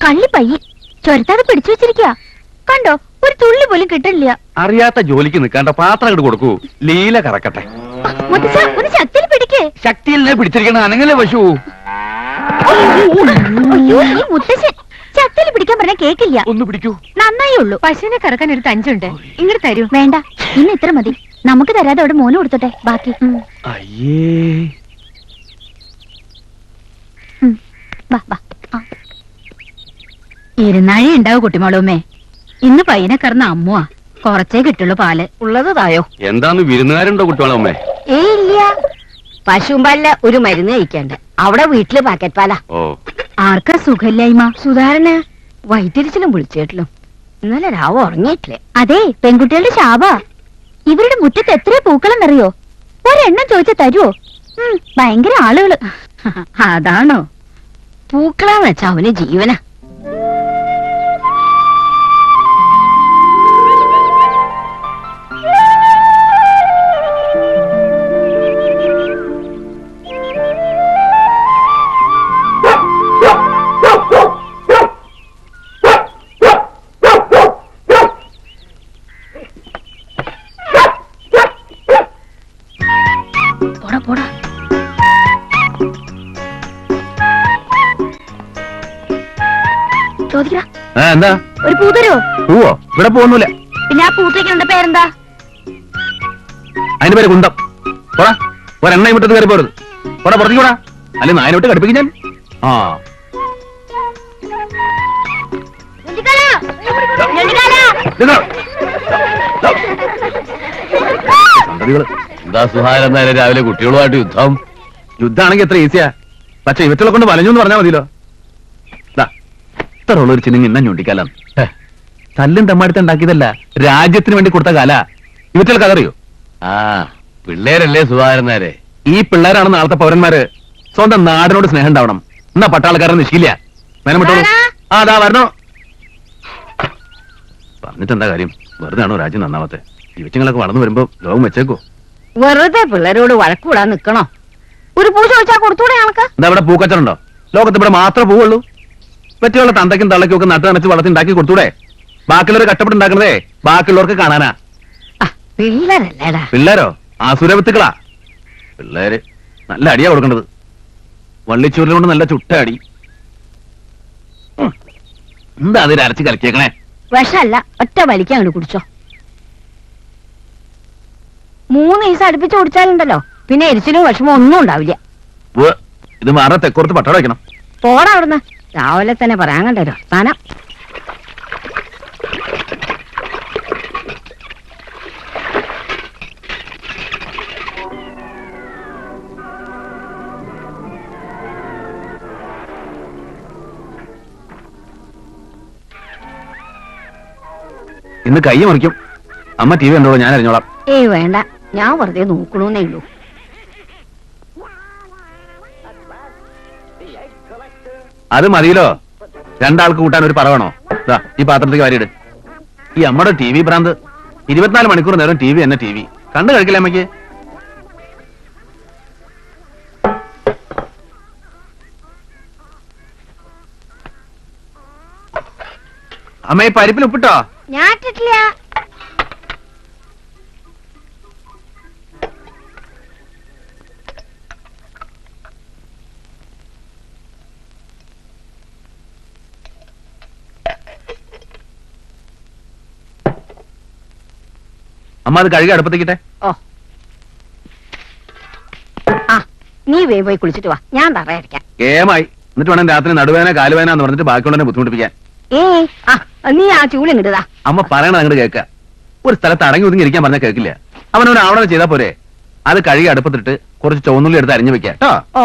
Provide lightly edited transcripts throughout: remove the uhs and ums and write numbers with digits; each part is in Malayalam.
കള്ളിപ്പയ്യ് ചൊരത്താതെ പിടിച്ചു വെച്ചിരിക്കുക. കണ്ടോ, ഒരു തുള്ളി പോലും കിട്ടില്ല. അറിയാത്ത ജോലിക്ക് നിൽക്കാണ്ട പാത്രം അങ്ങോട്ട് കൊടുക്കൂ. ലീല കറക്കട്ടെ. മുത്തച്ഛ, ഒന്ന് ശക്തിയിൽ പിടിക്കേ. ശക്തിയല്ലേ പിടിച്ചിരിക്കണ അനങ്ങല്ലേ പശു. അയ്യോ, ഈ മുത്തശ്ശൻ ശക്തിയിൽ പിടിക്കാൻ പറഞ്ഞാൽ കേക്കില്ല. ഒന്ന് പിടിക്കൂ. നന്നായേ ഉള്ളൂ. പശുവിനെ കറക്കാൻ ഒരു തഞ്ചുണ്ട്, ഇങ്ങോട്ട് തരൂ. വേണ്ട, ഇന്ന് ഇത്ര മതി. നമുക്ക് തരാതെ അവിടെ മോന് കൊടുത്തോട്ടെ ബാക്കി. അയ്യേ, വാ വാ. ഇരുന്നാഴി ഉണ്ടാവും കുട്ടിമോളൂമ്മേ. ഇന്ന് പയ്യനെ കറന്ന അമ്മുവാ. കുറച്ചേ കിട്ടുള്ളൂ പാല്. ഉള്ളത് തായോ? എന്താന്ന് വിരുന്നുകാരുണ്ടോ കുട്ടികളമ്മേ? ഏയ് ഇല്ല, പശുമ്പാലില് ഒരു മരുന്ന് കഴിക്കണ്ട്. അവിടെ വീട്ടില് പാക്കറ്റ് പാലാ. ഓ, ആർക്കാ സുഖമില്ലായ്മ? സുധാരണ വൈറ്റിരിച്ചിലും വിളിച്ചേട്ടിലും ഇന്നലെ രാവ് ഉറങ്ങിയിട്ടില്ലേ? അതെ, പെൺകുട്ടികളുടെ ശാപാ. ഇവരുടെ മുറ്റത്ത് എത്ര പൂക്കളെന്നറിയോ? ഒരെണ്ണം ചോദിച്ച തരുവോ? ഭയങ്കര ആളുകള്. അതാണോ? പൂക്കളാന്ന് വെച്ചാ അവന് ജീവന. പോടാ പോടാ. ചോദിക്കടാ, എന്താ ഒരു പൂ തരുവോ? പൂവോ? ഇവിടെ പോകുന്നില്ല. പിന്നെ ആ പൂത്തേക്കുണ്ട പേരെന്താ? അതിന്റെ പേര് കുന്തം. പോടാ, ഒരെണ്ണ മുറ്റത്ത് കയറി പോരുത്. പോടാ, പുറത്തേക്ക് പോടാ, അല്ലെ നായനോട്ട് കടുപ്പിക്കും ഞാൻ. ആ, സന്തതികള്. എന്താ സുഹാരൻ നേരെ രാവിലെ കുട്ടികളുമായിട്ട് യുദ്ധം? യുദ്ധാണെങ്കിൽ എത്ര ഈസിയാ. പക്ഷെ ഇവറ്റകളെ കൊണ്ട് വലഞ്ഞു എന്ന് പറഞ്ഞാൽ മതിയല്ലോ. ഇത്ര ഉള്ളൊരു ചിഹ്നം ഇന്ന ഞൊണ്ടിക്കാലാണ്. തല്ലും തമ്മാടുത്ത് ഉണ്ടാക്കിയതല്ല, രാജ്യത്തിന് വേണ്ടി കൊടുത്ത കാല. ഇവറ്റകൾക്ക് അതറിയോ? ആ, പിള്ളേരല്ലേ സുധാകരന്മാരെ. ഈ പിള്ളേരാണ് നാളത്തെ പൗരന്മാര്. സ്വന്തം നാടിനോട് സ്നേഹം ഉണ്ടാവണം. എന്നാ പട്ടാളക്കാരൻ നിശ്ചയില്ല. വേനം വിട്ടോളൂ. ആ, അതാ വരണോ. പറഞ്ഞിട്ടെന്താ കാര്യം? വെറുതെ ആണോ രാജ്യം നന്നാവത്തെ? ഇവറ്റങ്ങളൊക്കെ വളർന്നു വരുമ്പോ ലോകം വെച്ചേക്കോ? വെറുതെ പിള്ളേരോട് വഴക്കൂടാൻ നിക്കണോ? ഒരു പൂ ചോദിച്ചാ കൊടുത്തൂടെ ഞങ്ങൾക്ക്? എന്താ ഇവിടെ പൂക്കച്ചറുണ്ടോ? ലോകത്ത് ഇവിടെ മാത്രമേ പൂവുള്ളൂ. പറ്റിയുള്ള തന്തയ്ക്കും തള്ളയ്ക്കും ഒക്കെ നട്ട് നനച്ച് വളർത്തി ഉണ്ടാക്കി കൊടുത്തൂടെ? ബാക്കിയുള്ളവർ കഷ്ടപ്പെട്ടുണ്ടാക്കണതേ ബാക്കിയുള്ളവർക്ക് കാണാനാ. പിള്ളേരല്ലേടാ. പിള്ളേരോ? ആസുരവിത്തുക്കളാ പിള്ളേര്. നല്ല അടിയാ കൊടുക്കേണ്ടത്. വള്ളിച്ചൂരിലുകൊണ്ട് നല്ല ചുട്ട അടി. എന്താ അതിൽ അരച്ച് കലക്കിയേക്കണേ? വിഷമല്ല, ഒറ്റ വലിക്കാൻ അങ്ങോട്ട് കുടിച്ചോ. 3 ദിവസം അടുപ്പിച്ച് കുടിച്ചാലുണ്ടല്ലോ പിന്നെ എരിച്ചിലും വിഷമം ഒന്നും ഉണ്ടാവില്ല. ഇത് മാറാ തെക്കോർത്ത് പട്ടട വയ്ക്കണം. പോടാ അവിടുന്ന്. രാവിലെ തന്നെ പറയാൻ കണ്ടല്ലോ സ്ഥാനം. ഇന്ന് കൈ മറിക്കും. അമ്മ ടി വി കണ്ടോളൂ, ഞാൻ അറിഞ്ഞോളാം. ഏയ് വേണ്ട, ഞാൻ വെറുതെ നോക്കണോന്നേ ഉള്ളൂ. അത് മതിയല്ലോ. രണ്ടാൾക്ക് കൂട്ടാൻ ഒരു പറവണോ? ഈ പാത്രത്തേക്ക് വാരിയിട്. ഈ അമ്മയുടെ ടി വി ഭ്രാന്ത്. 24 മണിക്കൂർ നേരം ടി വി എന്നെ ടി വി. കണ്ടു കഴിക്കില്ല അമ്മയ്ക്ക്. അമ്മ ഈ പരിപ്പിൽ ഉപ്പിട്ടോ? ഞാൻ ഇട്ടിട്ടില്ല. അമ്മ അത് കഴുകി അടുപ്പത്തേക്കിട്ടെ. ഓ, ആ നീ വേ പോയി കുളിച്ചിട്ട് വാ, ഞാൻ തറയടിക്കാം. കേമായി. എന്നിട്ട് വേണം രാത്രി നടുവേന കാലുവേന എന്ന് പറഞ്ഞിട്ട് ബാക്കിയുള്ളവനെ ബുദ്ധിമുട്ടിപ്പിക്കാൻ. ഏയ് ആ നീ ആ ചൂല് ഇങ്ങോട്ടാ. അമ്മ പറയണത് അങ്ങോട്ട് കേൾക്ക. ഒരു സ്ഥലത്ത് അടങ്ങി ഒതുങ്ങി ഇരിക്കാൻ പറഞ്ഞാൽ കേൾക്കില്ല. അവനവൻ ആവണത് ചെയ്താൽ പോരെ. അത് കഴുകി അടുപ്പത്തിട്ട് കുറച്ച് ചുവന്നുള്ളി എടുത്ത് അരിഞ്ഞു വെക്കാം കേട്ടോ. ഓ,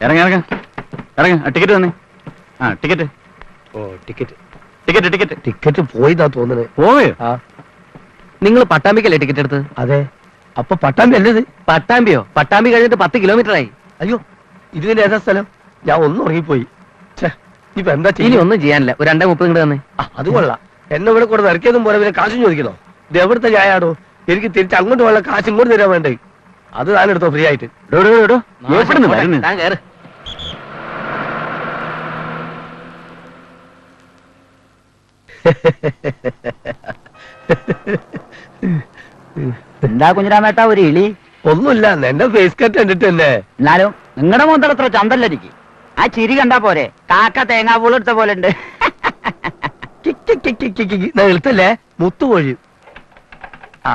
ഇറങ്ങ ഇറങ്ങ ഇറങ്ങ. ടിക്കറ്റ് തന്നെ. ആ ടിക്കറ്റ്. ഓ ടിക്കറ്റ് ടിക്കറ്റ് ടിക്കറ്റ് ടിക്കറ്റ് പോയിതാ തോന്നുന്നത്. പോയോ? ആ നിങ്ങൾ പട്ടാമ്പിക്കല്ലേ ടിക്കറ്റ് എടുത്ത്? അതെ. അപ്പൊ പട്ടാമ്പി അല്ലേ ഇത്? പട്ടാമ്പിയോ? പട്ടാമ്പി കഴിഞ്ഞിട്ട് 10 കിലോമീറ്റർ ആയി. അയ്യോ, ഇതിന് ഏതാ സ്ഥലം? ഞാൻ ഒന്നും ഉറങ്ങിപ്പോയി. ഇപ്പൊ എന്താ ഇനി ഒന്നും ചെയ്യാനില്ല. ഒരു 2:30 ഇങ്ങോട്ട് തന്നെ. അത് കൊള്ളാം. എന്നെ ഇവിടെ കൂടെ ഇറക്കിയതും പോലെ പിന്നെ കാശും ചോദിക്കണോ? ഇത് എവിടുത്തെ ചായാടോ? എനിക്ക് തിരിച്ച് അങ്ങോട്ട് വേണ്ട കാശ് ഇങ്ങോട്ട് തരാൻ വേണ്ടേ? അത് താനെടുത്തോ ഫ്രീ ആയിട്ട്. താൻ കേറ്. എന്താ കുഞ്ഞിരാമേട്ട ഒരു ഇളി? ഒന്നുമില്ല, എന്റെ ഫേസ് കട്ട് കണ്ടിട്ട് തന്നെ. എന്നാലും നിങ്ങളുടെ മുതൽ അത്ര ചന്തല്ലരിക്ക്. ആ ചിരി കണ്ടാ പോരെ, കാക്ക തേങ്ങാപ്പൂൾ എടുത്ത പോലെ ഉണ്ട്. എളുത്തല്ലേ മുത്തുകോഴി. ആ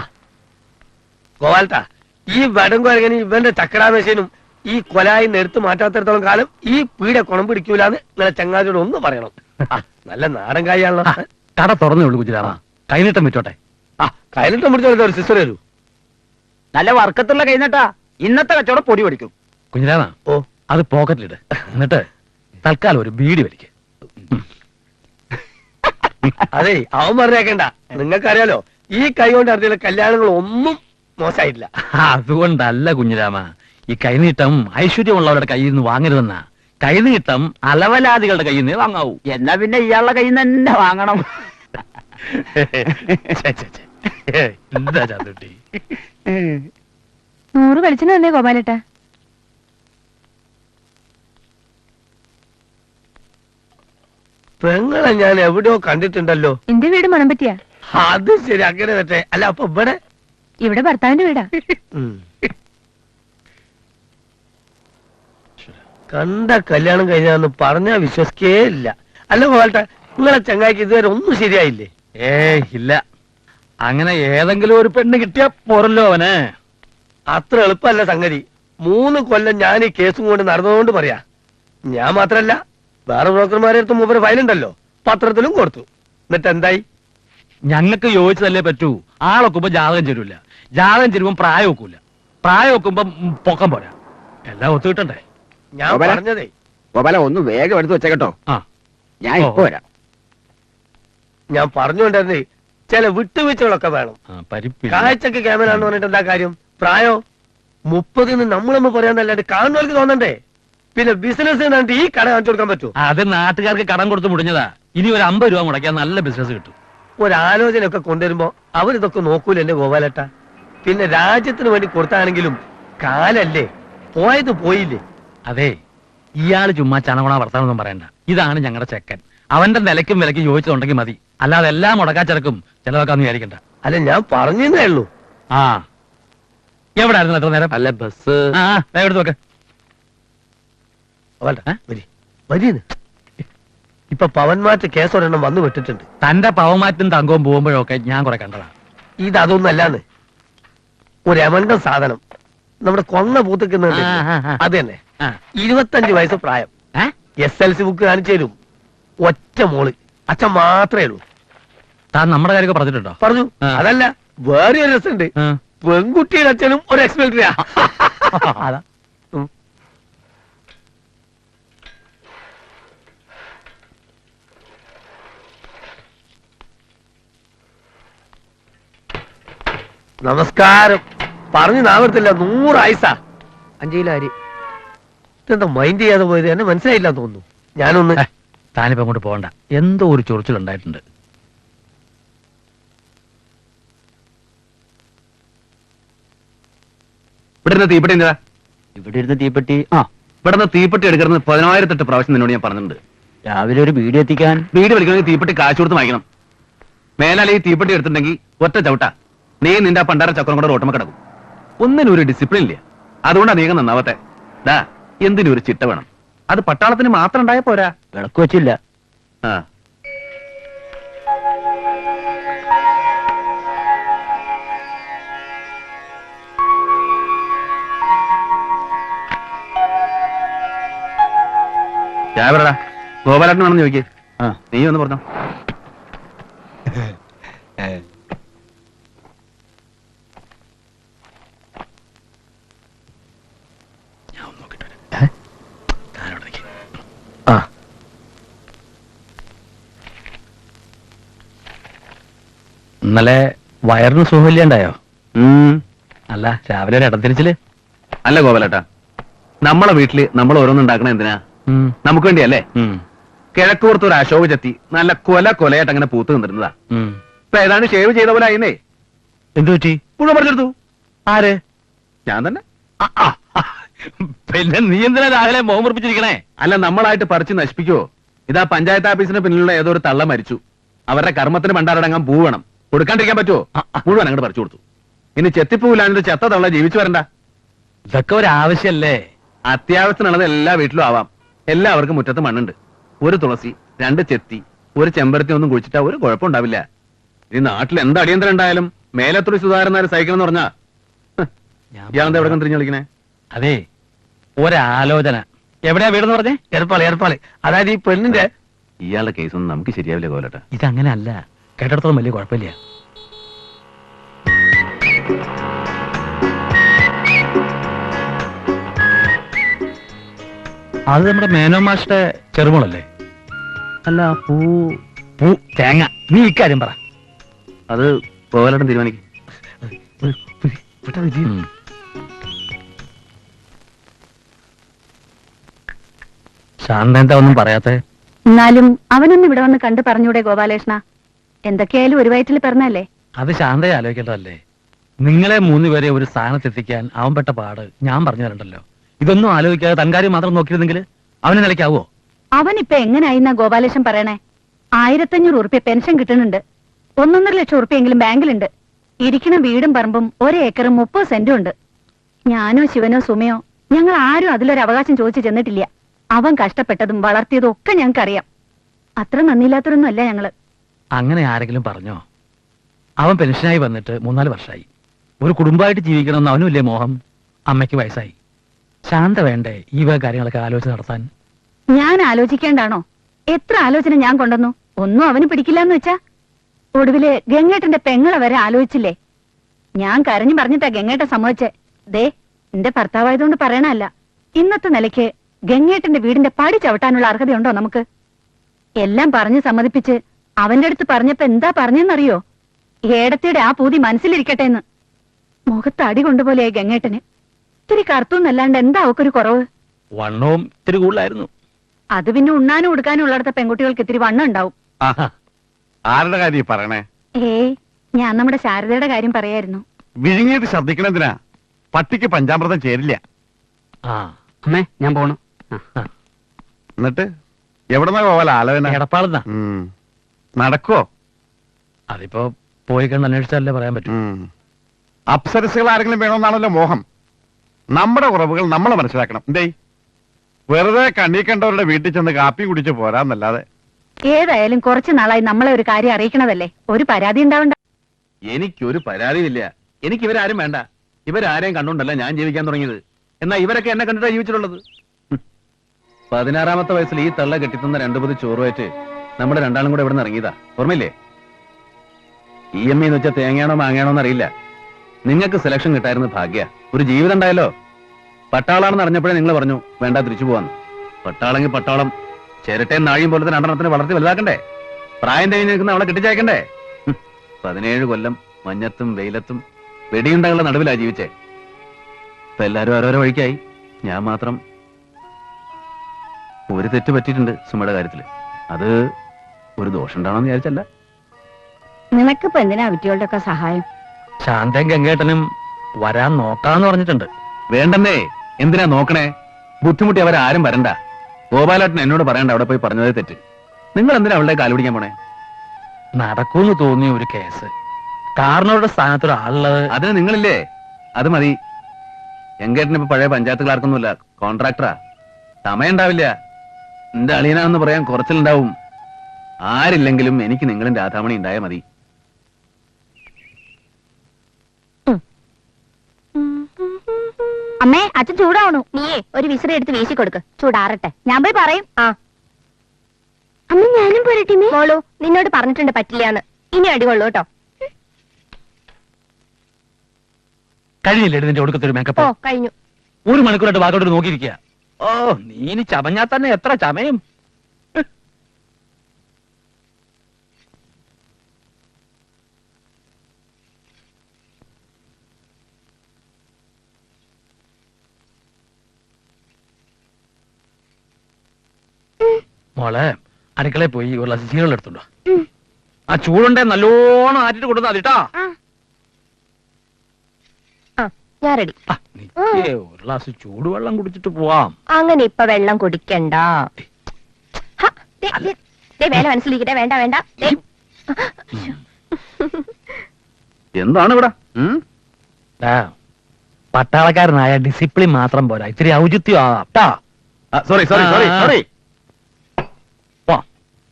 ഗോപാൽട്ടാ, ഈ വടം കുരങ്ങനും ഇവന്റെ ചക്കടാമേശനും ഈ കൊലായി എടുത്ത് മാറ്റാത്തിടത്തോളം കാലം ഈ പീടെ കുണം പിടിക്കൂലെന്ന് നിങ്ങളെ ചങ്ങാതിയോട് ഒന്ന് പറയണം. ആ, നല്ല നാടൻ കായാണല്ലോ. കട തുറന്നേ ഉള്ളൂ കുഞ്ഞിരാമ, കൈനീട്ടം വിറ്റോട്ടെ. ആ കയ്യിലിട്ട് പിടിച്ചോ, ഒരു സിസ്റ്റർ വരൂ. നല്ല വർക്കത്തുള്ള കഴിഞ്ഞിട്ടാ ഇന്നത്തെ കച്ചവടം പൊടി പഠിക്കും. കുഞ്ഞിരാമ, ഓ അത് പോക്കറ്റിലിട്. എന്നിട്ട് തൽക്കാലം ഒരു ബീഡി വലിക്ക്. അതെ, അവൻ പറഞ്ഞേക്കണ്ട. നിങ്ങൾക്കറിയാലോ ഈ കൈ കൊണ്ട് നടത്തിയുള്ള കല്യാണങ്ങൾ ഒന്നും മോശമായിട്ടില്ല. അതുകൊണ്ടല്ല കുഞ്ഞിരാമ, ഈ കൈനീട്ടം ഐശ്വര്യമുള്ളവരുടെ കയ്യിൽ നിന്ന് വാങ്ങരുതെന്നാ. കൈനീട്ടം അലവലാദികളുടെ കയ്യിൽ നിന്ന് വാങ്ങാവൂ. എന്നാ പിന്നെ ഇയാളുടെ കയ്യിൽ നിന്ന് തന്നെ വാങ്ങണം. എന്താ ചാത്തുട്ടി? 100 വെളിച്ചെണ്ണ തന്നെ ഗോപാലേട്ടാ. പെങ്ങളെ ഞാൻ എവിടെയോ കണ്ടിട്ടുണ്ടല്ലോ. എന്റെ വീട് മണം പറ്റിയാ. അത് ശരി, അങ്ങനെ പറ്റേ. അല്ല അപ്പൊ ഇവിടെ ഭർത്താവിന്റെ വീടാ. ഉം. കണ്ട കല്യാണം കഴിഞ്ഞാന്ന് പറഞ്ഞാ വിശ്വസിക്കേ ഇല്ല. അല്ല പോകട്ടെ, നിങ്ങളെ ചങ്ങായിക്ക് ഇതുവരെ ഒന്നും ശരിയായില്ലേ? ഇല്ല. അങ്ങനെ ഏതെങ്കിലും ഒരു പെണ്ണ് കിട്ടിയാ പോരല്ലോ അവന്. അത്ര എളുപ്പമല്ല സംഗതി. 3 കൊല്ലം ഞാൻ ഈ കേസും കൊണ്ട് നടന്നതുകൊണ്ട് പറയാ. ഞാൻ മാത്രല്ല, വേറെ ബ്രോക്കർമാരെ അടുത്ത് മൂപ്പര് ഫയലുണ്ടല്ലോ, പത്രത്തിലും കൊടുത്തു. എന്നിട്ട് എന്തായി? ഞങ്ങൾക്ക് യോജിച്ചതല്ലേ പറ്റൂ. ആളൊക്കുമ്പോ ജാതകം ചേരൂല, ജാതകം ചേരുമ്പോ പ്രായം ഒക്കൂല, പ്രായം ഒക്കുമ്പോ പൊക്കം പോരാ. എല്ലാം ഒത്തു കിട്ടണ്ടേ? ഞാൻ പറഞ്ഞതേ. ഗോപാല ഒന്ന് വേഗം എടുത്ത് വെച്ചേട്ടോ. ആ, ഞാൻ ഇപ്പൊ വരാം. ഞാൻ പറഞ്ഞുകൊണ്ടിരുന്നേ, ചില വിട്ടുവീഴ്ചകളൊക്കെ വേണം. പരിപ്പില്ല. കാഴ്ചക്ക് ക്യാമറ എന്ന് പറഞ്ഞിട്ട് എന്താ കാര്യം? പ്രായോ 30 നമ്മളൊന്നും പറയാന്നല്ലാണ്ട് കാണുന്നവർക്ക് തോന്നണ്ടേ? പിന്നെ ബിസിനസ് കണ്ടിട്ട് ഈ കട കാണിച്ചു കൊടുക്കാൻ പറ്റുമോ? അത് നാട്ടുകാർക്ക് കടം കൊടുത്ത് മുടിഞ്ഞതാ. ഇനി ഒരു 50 രൂപ മുടക്കിയാൽ നല്ല ബിസിനസ് കിട്ടും. ഒരാലോചനയൊക്കെ കൊണ്ടുവരുമ്പോ അവരിതൊക്കെ നോക്കൂല എന്റെ ഗോപാലേട്ട. പിന്നെ രാജ്യത്തിന് വേണ്ടി കൊടുത്താണെങ്കിലും കാലല്ലേ, പോയത് പോയില്ലേ. അതെ, ഇയാള് ചുമ്മാ ചണകുണ വർത്താനൊന്നും പറയണ്ട. ഇതാണ് ഞങ്ങളുടെ ചെക്കൻ. അവന്റെ നിലയ്ക്കും വിലയ്ക്കും യോജിച്ചുണ്ടെങ്കിൽ മതി. അല്ലാതെ എല്ലാം മുടക്കാച്ചെറുക്കും ചിലവാക്കാന്ന് വിചാരിക്കണ്ട. അല്ല, ഞാൻ പറഞ്ഞേ ഉള്ളൂ. ആ, എവിടെ ആയിരുന്നു എത്ര നേരം? അല്ല ബസ് എടുത്ത് വെക്ക. വരീന്ന് ഇപ്പൊ പവൻമാറ്റ് കേസൊരെണ്ണം വന്നു വിട്ടിട്ടുണ്ട്. തന്റെ പവമാറ്റും തങ്കവും പോകുമ്പോഴൊക്കെ ഞാൻ കുറെ കണ്ടതാ. ഇത് അതൊന്നും അല്ലാന്ന്, ഒരു എമണ്ട സാധനം നമ്മുടെ കൊന്ന പൂത്തിക്കുന്നുണ്ട്. അത് തന്നെ. 25 വയസ്സ് പ്രായം. SLC ബുക്ക് കാണിച്ചു തരും. ഒറ്റ മോള്, അച്ഛൻ മാത്രമേ ഉള്ളൂ. താൻ നമ്മുടെ കാര്യമൊക്കെ പറഞ്ഞിട്ടുണ്ടോ? പറഞ്ഞു. അതല്ല, വേറെ ഒരു രസമുണ്ട്. പെൺകുട്ടിയുടെ അച്ഛനും ഒരു എക്സ്പെക്ടറിയാ. അതാ. നമസ്കാരം. പറഞ്ഞു നാവത്തില്ല, 100 ആയിസാ. 5 കിലോ അരി. ഇതെന്താ മൈൻഡ് ചെയ്യാതെ പോയത്? എന്നെ മനസ്സിലായില്ല തോന്നുന്നു. ഞാനൊന്ന് താനിപ്പോ അങ്ങോട്ട് പോകണ്ട. എന്തോ ഒരു ചൊറിച്ചിലുണ്ടായിട്ടുണ്ട്. ഇവിടെ തീപ്പെട്ടി എന്താ? ഇവിടെ ഇരുന്ന് തീപ്പെട്ടി. ഇവിടെ തീപ്പെട്ടി എടുക്കുന്നത് 10,008 പ്രാവശ്യം നിന്നോട് ഞാൻ പറഞ്ഞിട്ടുണ്ട്. രാവിലെ ഒരു വീഡിയോ എത്തിക്കാൻ. വീട് വലിക്കണമെങ്കിൽ തീപ്പെട്ടി കാശ് കൊടുത്ത് വാങ്ങിക്കണം. മേലാൽ ഈ തീപ്പെട്ടി എടുത്തിട്ടുണ്ടെങ്കിൽ ഒറ്റ ചവിട്ടാ നീ നിന്റെ പണ്ടാര ചക്രം കൂടെ റോട്ടമ കിടക്കും. ഒന്നിനും ഒരു ഡിസിപ്ലിൻ ഇല്ല. അതുകൊണ്ടാ നീങ്ങ നന്നാവട്ടെ. ദാ, എന്തിനും ഒരു ചിട്ട വേണം. അത് പട്ടാളത്തിന് മാത്രം ഉണ്ടായ പോരാ. വിളക്ക് വെച്ചില്ല. ആ, ചായവരടാ. ഗോപാലേട്ടൻ വേണമെന്ന് ചോദിക്കേ. നീ ഒന്ന് പറഞ്ഞോ. ഇന്നലെ വയറിന് സുഖമില്ലാണ്ടായോ? അല്ല, രാവിലെ ഒരു ഇടംതിരിച്ചില്. അല്ല ഗോപാലേട്ടാ, നമ്മളെ വീട്ടില് നമ്മൾ ഓരോന്നുണ്ടാക്കണ എന്തിനാ നമുക്ക് വേണ്ടിയല്ലേ കിഴക്കൂർത്ത് ഒരു അശോക ചെത്തി നല്ല കൊലയായിട്ട് അങ്ങനെ പൂത്ത് നിന്നിരുന്നതാ ഇപ്പൊ ഏതാണ്ട് ഷേവ് ചെയ്ത പോലെ ആയിന്നേ. എന്തു പറ്റി? പുഴ പറിച്ചെടുത്തു. ആര്? ഞാൻ തന്നെ. പിന്നെ നീ എന്തിനാ രാവിലെ മോഹം മുറിപ്പിച്ചിരിക്കണേ? അല്ല, നമ്മളായിട്ട് പറിച്ച് നശിപ്പിക്കുവോ? ഇതാ പഞ്ചായത്ത് ഓഫീസിന് പിന്നിലുള്ള ഏതോ ഒരു തള്ള മരിച്ചു. അവരുടെ കർമ്മത്തിന് പണ്ടാരടങ്ങാൻ പൂ വേണം. കൊടുക്കാണ്ടിരിക്കാൻ പറ്റുമോ? മുഴുവൻ അങ്ങോട്ട് പറിച്ചു കൊടുത്തു. ഇനി ചെത്തിപ്പൂവില്ലാഞ്ഞിട്ട് ചെത്ത തള്ള ജീവിച്ചു വരണ്ട. ഇതൊക്കെ ഒരു ആവശ്യല്ലേ? അത്യാവശ്യത്തിനുള്ളത് എല്ലാ വീട്ടിലും ആവാം. എല്ലാവർക്കും മുറ്റത്ത് മണ്ണുണ്ട്. ഒരു തുളസി, 2 ചെത്തി, ഒരു ചെമ്പരത്തി ഒന്നും കുഴിച്ചിട്ടാ ഒരു കുഴപ്പമുണ്ടാവില്ല. ഈ നാട്ടിൽ എന്ത് അടിയന്തരം ഉണ്ടായാലും മേലത്തുറി സുധാകരനാര് സഹിക്കണം എന്ന് പറഞ്ഞാ ഇയാളെന്താ എവിടെ തിരിഞ്ഞു കളിക്കണേ? അതെ, ഒരാലോചന. എവിടെയാ വീടെന്ന് പറഞ്ഞേ? ഏർപ്പാള്. അതായത് ഈ പെണ്ണിന്റെ. ഇയാളുടെ കേസൊന്നും നമുക്ക് ശരിയാവില്ല കോലട്ട. ഇതങ്ങനെ അല്ല, കേട്ടിടത്തോളം വലിയ കുഴപ്പമില്ല. അത് നമ്മുടെ മേനോ മാഷിന്റെ ചെറുമോളല്ലേ? അല്ല, പൂ തേങ്ങ. നീ ഇക്കാര്യം പറ. അത് കോലട്ടൻ തീരുമാനിക്കും. ശാന്ത എന്താ ഒന്നും പറയാത്തെ? എന്നാലും അവനൊന്നും ഇവിടെ വന്ന് കണ്ടു പറഞ്ഞൂടെ ഗോപാലേഷ്ണ? എന്തൊക്കെയായാലും ഒരു വയറ്റിൽ പറഞ്ഞല്ലേ. അത് ശാന്തയെ ആലോചിക്കേണ്ടതല്ലേ? നിങ്ങളെ 3 പേരെ ഒരു സ്ഥാനത്തെത്തിക്കാൻ അവൻ പെട്ട പാട് ഞാൻ പറഞ്ഞു തരണ്ടല്ലോ. ഇതൊന്നും ആലോചിക്കാതെ തൻകാര്യം മാത്രം നോക്കിയിരുന്നെങ്കിൽ അവന് നിലയ്ക്കാവോ? അവനിപ്പൊ എങ്ങനെയായിന്നാ ഗോപാലേഷൻ പറയണേ? 1500 ഉറുപ്പ്യ പെൻഷൻ കിട്ടുന്നുണ്ട്. 1.5 ലക്ഷം ഉറുപ്പ്യെങ്കിലും ബാങ്കിലുണ്ട്. ഇരിക്കണ വീടും പറമ്പും 1 ഏക്കറും 30 സെന്റും ഉണ്ട്. ഞാനോ ശിവനോ സുമയോ ഞങ്ങൾ ആരും അതിലൊരു അവകാശം ചോദിച്ചു ചെന്നിട്ടില്ല. അവൻ കഷ്ടപ്പെട്ടതും വളർത്തിയതും ഒക്കെ ഞങ്ങൾക്കറിയാം. അത്ര നന്ദിയില്ലാത്തവരൊന്നും അല്ല ഞങ്ങള്. അങ്ങനെ ആരെങ്കിലും പറഞ്ഞോ? അവൻ പെൻഷനായി വന്നിട്ട് 3-4 വർഷമായി. ഒരു കുടുംബമായിട്ട് ജീവിക്കണമെന്ന് അവനുമില്ലേ മോഹം? അമ്മയ്ക്ക് വയസ്സായി. ശാന്ത വേണ്ടേ ഈ വക കാര്യങ്ങളൊക്കെ ആലോചന നടത്താൻ? ഞാൻ ആലോചിക്കേണ്ടാണോ? എത്ര ആലോചന ഞാൻ കൊണ്ടുവന്നു, ഒന്നും അവന് പിടിക്കില്ലാന്ന് വെച്ചാ. ഒടുവില് ഗംഗേട്ടന്റെ പെങ്ങളെ വരെ ആലോചിച്ചില്ലേ? ഞാൻ കരഞ്ഞു പറഞ്ഞിട്ടാ ഗംഗേട്ടൻ സമ്മതിച്ചേ. ദേ, എന്റെ ഭർത്താവായതുകൊണ്ട് പറയണല്ല. ഇന്നത്തെ നിലയ്ക്ക് ഗംഗേട്ടന്റെ വീടിന്റെ പടി ചവിട്ടാനുള്ള അർഹതയുണ്ടോ നമുക്ക്? എല്ലാം പറഞ്ഞ് സമ്മതിപ്പിച്ച് അവന്റെ അടുത്ത് പറഞ്ഞപ്പോ എന്താ പറഞ്ഞെന്നറിയോ? ഏടത്തിയുടെ ആ പൂതി മനസ്സിലിരിക്കട്ടെ എന്ന്. മുഖത്ത് അടി കൊണ്ടുപോലെയായി ഗംഗേട്ടന്. ഇത്തിരി കറുത്തൂന്നല്ലാണ്ട് എന്താ അവക്കൊരു കുറവ്? വണ്ണവും ഇത്തിരി കൂടുതലായിരുന്നു. അത് പിന്നെ ഉണ്ണാനും ഉടുക്കാനും ഉള്ളിടത്ത പെൺകുട്ടികൾക്ക് ഇത്തിരി വണ്ണം ഉണ്ടാവും. ആരുടെ കാര്യം പറയണേ? ഏയ്, ഞാൻ നമ്മുടെ ശാരദയുടെ കാര്യം പറയായിരുന്നു. വിഴുങ്ങിയിട്ട് ശ്രദ്ധിക്കണെന്തിനാ? പട്ടിക്ക് പഞ്ചാമൃതം ചേരില്ല. അമ്മേ, ഞാൻ പോണു. എന്നിട്ട് എവിടെന്നാ പോവാല ആലോചന? എടപ്പാളെന്നാ. നടക്കോ? അതിപ്പോ പോയി കണ്ട് അന്വേഷിച്ചാലേ പറയാൻ പറ്റും. അപ്സരസുകൾ ആരെങ്കിലും വേണമെന്നാണല്ലോ മോഹം. നമ്മുടെ കുറവുകൾ നമ്മൾ മനസ്സിലാക്കണം. എന്തേ വെറുതെ കണ്ണീ കണ്ടവരുടെ വീട്ടിൽ ചെന്ന് കാപ്പി കുടിച്ച് പോരാന്നല്ലാതെ. ഏതായാലും കുറച്ചു നാളായി നമ്മളെ ഒരു കാര്യം അറിയിക്കണതല്ലേ. ഒരു പരാതി ഉണ്ടാവണ്ട. എനിക്കൊരു പരാതിയില്ല. എനിക്ക് ഇവരാരും വേണ്ട. ഇവരാരെയും കണ്ടോണ്ടല്ല ഞാൻ ജീവിക്കാൻ തുടങ്ങിയത്. എന്നാ ഇവരൊക്കെ എന്നെ കണ്ടിട്ടാ ജീവിച്ചിട്ടുള്ളത്. 16-ാമത്തെ വയസ്സിൽ ഈ തള്ള കെട്ടിത്തുന്ന 2 പൊതി ചോറുമായിട്ട് നമ്മുടെ രണ്ടാളും കൂടെ ഇവിടെ നിന്ന് ഇറങ്ങിയതാ. ഓർമ്മയില്ലേ? EMI എന്ന് വെച്ചാൽ തേങ്ങയാണോ മാങ്ങയാണോ എന്നറിയില്ല. നിങ്ങൾക്ക് സെലക്ഷൻ കിട്ടായിരുന്നു ഭാഗ്യ. ഒരു ജീവിതം ഉണ്ടായല്ലോ. പട്ടാളാണെന്ന് അറിഞ്ഞപ്പോഴേ നിങ്ങൾ പറഞ്ഞു വേണ്ട, തിരിച്ചു പോവാന്ന്. പട്ടാളെങ്കിൽ പട്ടാളം, ചിരട്ടയും നാഴിയും പോലത്തെ 2 വളർത്തി വലുതാക്കണ്ടേ? പ്രായം കഴിഞ്ഞ് നിൽക്കുന്ന അവളെ കെട്ടിച്ചയക്കണ്ടേ? 17 കൊല്ലം മഞ്ഞത്തും വെയിലത്തും വെടിയുണ്ടകളുടെ നടുവിലാ ജീവിച്ചേ. ഇപ്പൊ എല്ലാരും ഓരോരോ വഴിക്കായി. ഞാൻ മാത്രം. ഒരു തെറ്റ് പറ്റിയിട്ടുണ്ട് സുമയുടെ കാര്യത്തില്. അത് ഒരു ദോഷം ഉണ്ടാവണമെന്ന് വിചാരിച്ചല്ല. നിനക്കിപ്പോ എന്തിനാ കുട്ടികളുടെ ഒക്കെ സഹായം? ശാന്തയും ഗംഗേട്ടനും വരാൻ നോക്കാന്ന് പറഞ്ഞിട്ടുണ്ട്. വേണ്ടെന്നേ. എന്തിനാ നോക്കണേ? ബുദ്ധിമുട്ടി അവരാരും വരണ്ട. ഗോപാലേട്ടൻ എന്നോട് പറയണ്ട അവിടെ പോയി പറഞ്ഞതേ തെറ്റ്. നിങ്ങൾ എന്തിനാ അവളുടെ കാല് പിടിക്കാൻ പോണേ? നടക്കൂന്ന് തോന്നിയ ഒരു കേസ്, കാരണവരുടെ സ്ഥാനത്തൊരാളുള്ളത്. അതിന് നിങ്ങളില്ലേ? അത് മതി. ഗംഗേട്ടൻ ഇപ്പൊ പഴയ പഞ്ചായത്ത് ക്ലാർക്കൊന്നുമില്ല, കോൺട്രാക്ടറാ. സമയം ഉണ്ടാവില്ല. എന്റെ അളിയനാന്ന് പറയാൻ കുറച്ചിലുണ്ടാവും. ആരില്ലെങ്കിലും എനിക്ക് നിങ്ങളും രാധാമണി ഉണ്ടായാൽ മതി. അമ്മേ, അച്ഛൻ ചൂടാവണു. നീയേ ഒരു വിസിറി എടുത്ത് വീശി കൊടുക്ക്, ചൂടാറട്ടെ. ഞാൻ പോയി പറയും. അമ്മ ഞാനും പോരട്ടെ? മോളു, നിന്നോട് പറഞ്ഞിട്ടുണ്ട് പറ്റില്ലാന്ന്. ഇനി അടികൊള്ളു കേട്ടോ. കഴിഞ്ഞില്ലേ ഇതിന്റെ ഒടുക്കത്തൊരു മേക്കപ്പ്? ഓ, കഴിഞ്ഞു. 1 മണിക്കൂറായിട്ട് വാക്കോട്ട് നോക്കിയിരിക്കുക. ഓ, നീ ചമഞ്ഞാൽ തന്നെ എത്ര ചമയും. മോളെ അടുക്കളയിൽ പോയി ഒരു ഗ്ലാസ് ചീരകൾ എടുത്തുണ്ടോ ആ ചൂടുണ്ടേ നല്ലോണം ആറ്റിട്ട് കൊടുത്താ അതിട്ടാ ആ ഞാൻ റെഡി. ഒരു ഗ്ലാസ് ചൂടുവെള്ളം കുടിച്ചിട്ട് പോവാം. അങ്ങനെ ഇപ്പൊ വെള്ളം കുടിക്കണ്ട. ഹ, വേല മനസ്സിലിരിക്കട്ടെ. വേണ്ട വേണ്ട. ദേ. എന്താണ് ഇവിടെ? പട്ടാളക്കാരനായ ഡിസിപ്ലിൻ മാത്രം പോരാ, ഇത്തിരി ഔചിത്യം ആട്ടാ. Sorry sorry sorry sorry.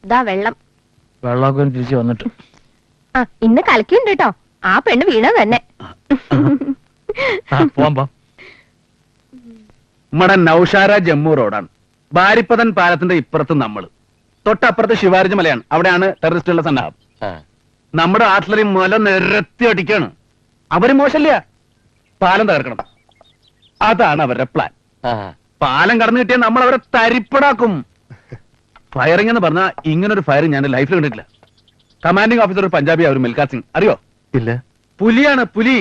ദാ വെള്ളം. വെള്ളമൊക്കെ തിരിച്ചു വന്നിട്ട് ആ ഇന്ന് കളിക്കുന്നുണ്ട് കേട്ടോ. ആ പെണ്ണ് വീണത് തന്നെ. പോവാം പോ. നമ്മുടെ നൗഷാര ജമ്മു റോഡാണ്. ബാരിപ്പതൻ പാലത്തിന്റെ ഇപ്പുറത്ത് നമ്മള്, തൊട്ടപ്പുറത്ത് ശിവാർജ് മലയാണ്. അവിടെയാണ് ടെററിസ്റ്റുകളുടെ സന്നാഹം. നമ്മുടെ ആർട്ടിലറി മുല നിരത്തി അടിക്കാണ്. അവര് മോശമില്ല, പാലം തകർക്കണം. അതാണ് അവരുടെ പ്ലാൻ. പാലം കടന്നു കിട്ടിയാൽ നമ്മൾ അവരെ തരിപ്പടാക്കും. ഫയറിംഗ് എന്ന് പറഞ്ഞാൽ ഇങ്ങനൊരു ഫയറിംഗ് ഞാൻ ലൈഫിൽ കണ്ടിട്ടില്ല. കമാൻഡിംഗ് ഓഫീസർ ഒരു പഞ്ചാബി, അവർ മിൽഖാ സിംഗ്, അറിയോ? ഇല്ല. പുലിയാണ്, പുലി.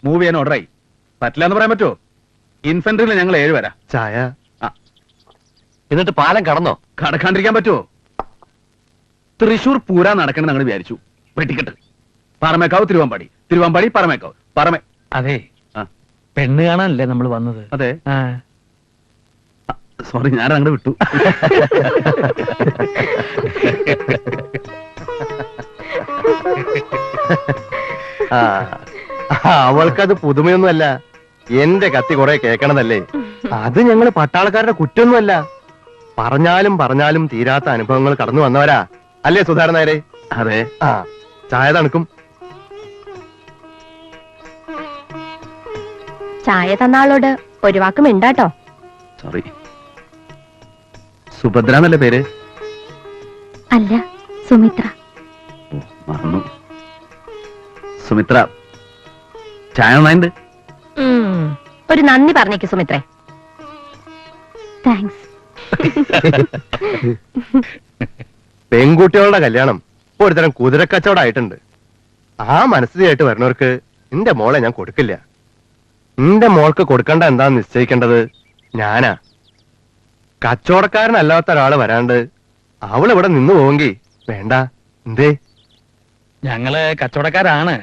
മൂവ് ചെയ്യാൻ ഓർഡറായി. പറ്റില്ല എന്ന് പറയാൻ പറ്റുമോ? ഇൻഫൻട്രിയിൽ ഞങ്ങൾ 7 വരാം. ചായ. എന്നിട്ട് പാലം കടന്നോ? കടക്കാണ്ടിരിക്കാൻ പറ്റുമോ? തൃശൂർ പൂരാ നടക്കണം ഞങ്ങൾ വിചാരിച്ചു. വെട്ടിക്കെട്ട്. പറമേക്കാവ് തിരുവമ്പാടി, തിരുവമ്പാടി പറമേക്കാവ്, അതെ, ആ. പെണ്ണ് കാണാനല്ലേ നമ്മൾ വന്നത്? അതെ. സോറി, ഞാൻ അങ്ങോട്ട് വിട്ടു. അവൾക്കത് പുതുമയൊന്നുമല്ല. എന്റെ കത്തി കുറെ കേക്കണതല്ലേ. അത് ഞങ്ങള് പട്ടാളക്കാരുടെ കുറ്റൊന്നുമല്ല. പറഞ്ഞാലും പറഞ്ഞാലും തീരാത്ത അനുഭവങ്ങൾ കടന്നു വന്നവരാ അല്ലേ സുധാകരൻ നായരെ? അതെ. ആ, ചായ തണുക്കും. ചായ തന്ന ആളോട് ഒരു വാക്ക് മിണ്ടാട്ടോ. സോറി. സുഭദ്ര എന്നല്ലേ പേര്? അല്ല, സുമിത്ര. ഓ, മറന്നു. സുമിത്ര, ചായ നന്നായിണ്ട്. ഒരു നന്ദി പറഞ്ഞേക്ക് സുമിത്രേ. താങ്ക്സ്. പെൺകുട്ടികളുടെ കല്യാണം ഇപ്പൊ ഒരുതരം കുതിരക്കച്ചവടമായിട്ടുണ്ട്. ആ മനസ്സിലായിട്ട് വരുന്നവർക്ക് എന്റെ മോളെ ഞാൻ കൊടുക്കില്ല. എന്റെ മോൾക്ക് കൊടുക്കണ്ട എന്താന്ന് നിശ്ചയിക്കേണ്ടത് ഞാനാ. കച്ചവടക്കാരനല്ലാത്ത ഒരാള് വരാണ്ട് അവൾ ഇവിടെ നിന്നു പോവെങ്കി വേണ്ട. എന്തേ? ഞങ്ങള് കച്ചവടക്കാരാണ്.